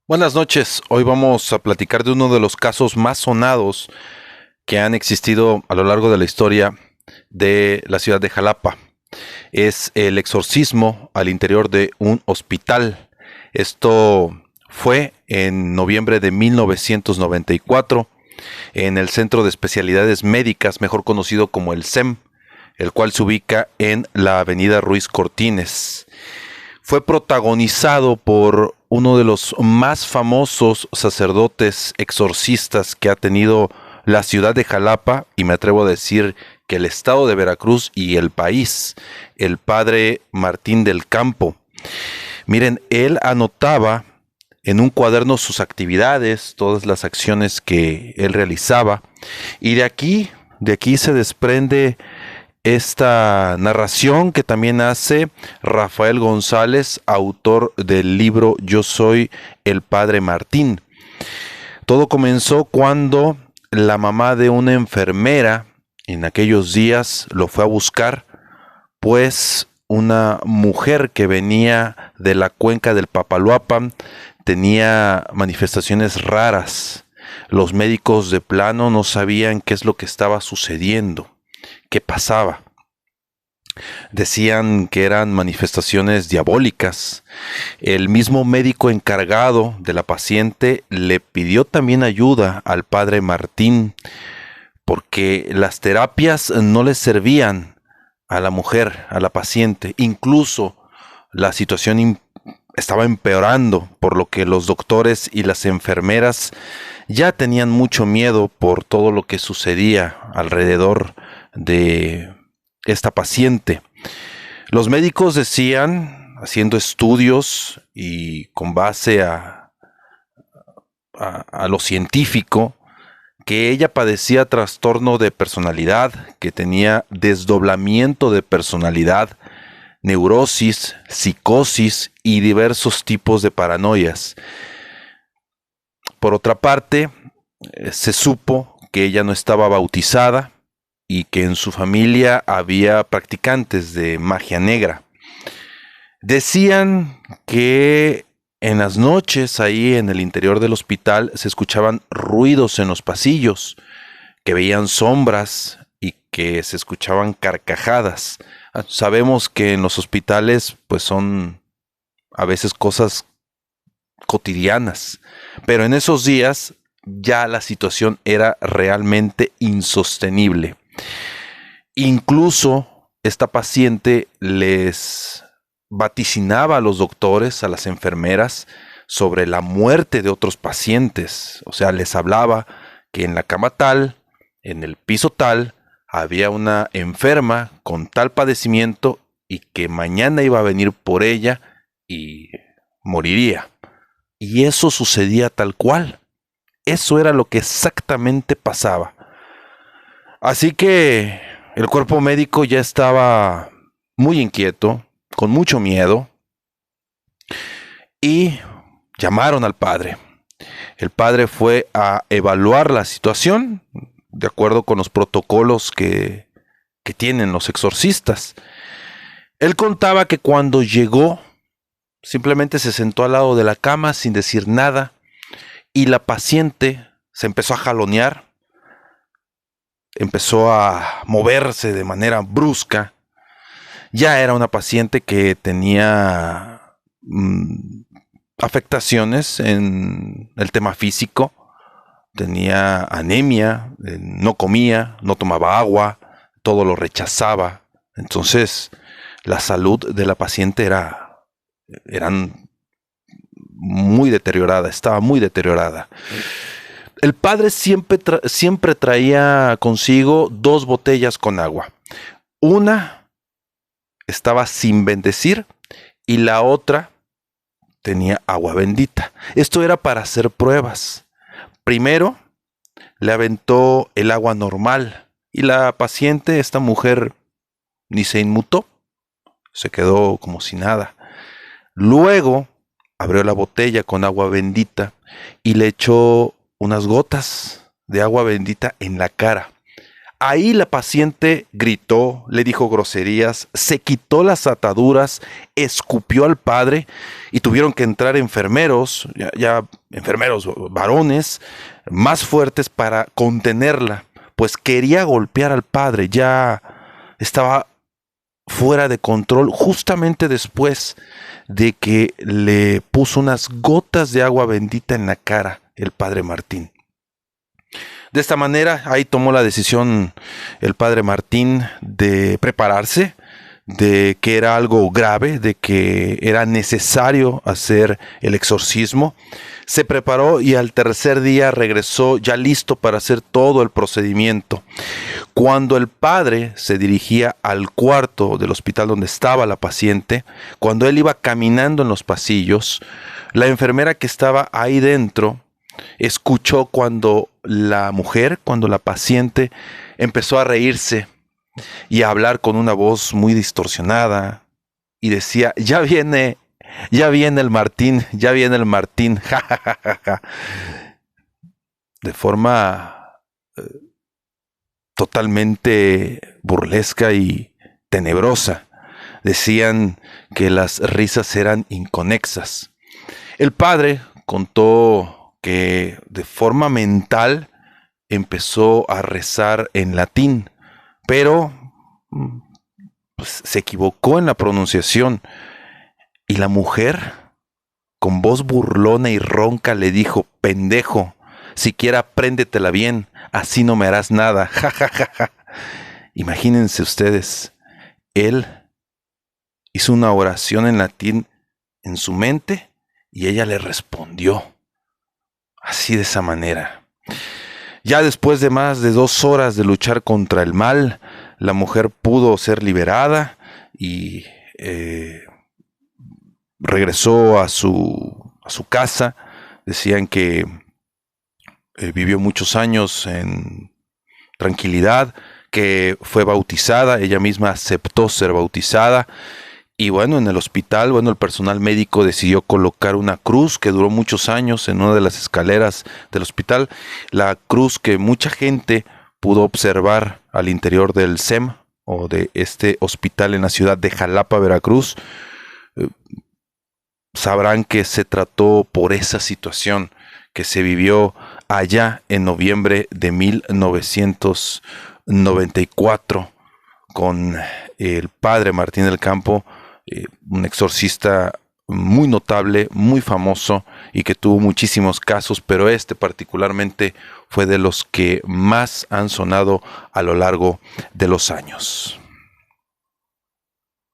Buenas noches. Hoy vamos a platicar de uno de los casos más sonados que han existido a lo largo de la historia de la ciudad de Jalapa. Es el exorcismo al interior de un hospital. Esto fue en noviembre de 1994 en el Centro de Especialidades Médicas, mejor conocido como el CEM, el cual se ubica en la avenida Ruiz Cortines. Fue protagonizado por uno de los más famosos sacerdotes exorcistas que ha tenido la ciudad de Jalapa, y me atrevo a decir que el estado de Veracruz y el país, el padre Martín del Campo. Miren, él anotaba en un cuaderno sus actividades, todas las acciones que él realizaba, y de aquí se desprende esta narración que también hace Rafael González, autor del libro Yo soy el Padre Martín. Todo comenzó cuando la mamá de una enfermera en aquellos días lo fue a buscar, pues una mujer que venía de la cuenca del Papaloapan tenía manifestaciones raras. Los médicos de plano no sabían qué es lo que estaba sucediendo. ¿Qué pasaba? Decían que eran manifestaciones diabólicas. El mismo médico encargado de la paciente le pidió también ayuda al padre Martín porque las terapias no le servían a la mujer, a la paciente. Incluso la situación estaba empeorando, por lo que los doctores y las enfermeras ya tenían mucho miedo por todo lo que sucedía alrededor de esta paciente. Los médicos decían, haciendo estudios y con base a lo científico, que ella padecía trastorno de personalidad, que tenía desdoblamiento de personalidad, neurosis, psicosis y diversos tipos de paranoias. Por otra parte, se supo que ella no estaba bautizada y que en su familia había practicantes de magia negra. Decían que en las noches ahí en el interior del hospital se escuchaban ruidos en los pasillos, que veían sombras y que se escuchaban carcajadas. Sabemos que en los hospitales pues son a veces cosas cotidianas, pero en esos días ya la situación era realmente insostenible. Incluso esta paciente les vaticinaba a los doctores, a las enfermeras, sobre la muerte de otros pacientes. O sea, les hablaba que en la cama tal, en el piso tal, había una enferma con tal padecimiento y que mañana iba a venir por ella y moriría. Y eso sucedía tal cual. Eso era lo que exactamente pasaba. Así que el cuerpo médico ya estaba muy inquieto, con mucho miedo, y llamaron al padre. El padre fue a evaluar la situación de acuerdo con los protocolos que tienen los exorcistas. Él contaba que cuando llegó, simplemente se sentó al lado de la cama sin decir nada, y la paciente se empezó a jalonear, empezó a moverse de manera brusca. Ya era una paciente que tenía afectaciones en el tema físico, tenía anemia, no comía, no tomaba agua, todo lo rechazaba. Entonces, la salud de la paciente eran muy deteriorada, estaba muy deteriorada. El padre siempre traía consigo 2 botellas con agua. Una estaba sin bendecir y la otra tenía agua bendita. Esto era para hacer pruebas. Primero le aventó el agua normal y la paciente, esta mujer, ni se inmutó, se quedó como si nada. Luego abrió la botella con agua bendita y le echó unas gotas de agua bendita en la cara. Ahí la paciente gritó, le dijo groserías, se quitó las ataduras, escupió al padre y tuvieron que entrar enfermeros, ya enfermeros varones, más fuertes para contenerla, pues quería golpear al padre, ya estaba fuera de control justamente después de que le puso unas gotas de agua bendita en la cara el padre Martín. De esta manera, ahí tomó la decisión el padre Martín de prepararse, de que era algo grave, de que era necesario hacer el exorcismo. Se preparó y al tercer día regresó ya listo para hacer todo el procedimiento. Cuando el padre se dirigía al cuarto del hospital donde estaba la paciente, cuando él iba caminando en los pasillos, la enfermera que estaba ahí dentro escuchó cuando la paciente empezó a reírse y a hablar con una voz muy distorsionada y decía, ya viene el Martín, ja, ja, ja, ja, ja. De forma totalmente burlesca y tenebrosa. Decían que las risas eran inconexas. El padre contó que de forma mental empezó a rezar en latín, pero pues, se equivocó en la pronunciación y la mujer, con voz burlona y ronca, le dijo, pendejo, siquiera apréndetela bien, así no me harás nada. Ja, ja, ja, ja. Imagínense ustedes, él hizo una oración en latín en su mente y ella le respondió así, de esa manera. Ya después de más de 2 horas de luchar contra el mal, la mujer pudo ser liberada y regresó a su casa. Decían que vivió muchos años en tranquilidad, que fue bautizada, ella misma aceptó ser bautizada. Y bueno, en el hospital, el personal médico decidió colocar una cruz que duró muchos años en una de las escaleras del hospital. La cruz que mucha gente pudo observar al interior del SEM o de este hospital en la ciudad de Jalapa, Veracruz. Sabrán que se trató por esa situación que se vivió allá en noviembre de 1994 con el padre Martín del Campo, un exorcista muy notable, muy famoso y que tuvo muchísimos casos, pero este particularmente fue de los que más han sonado a lo largo de los años.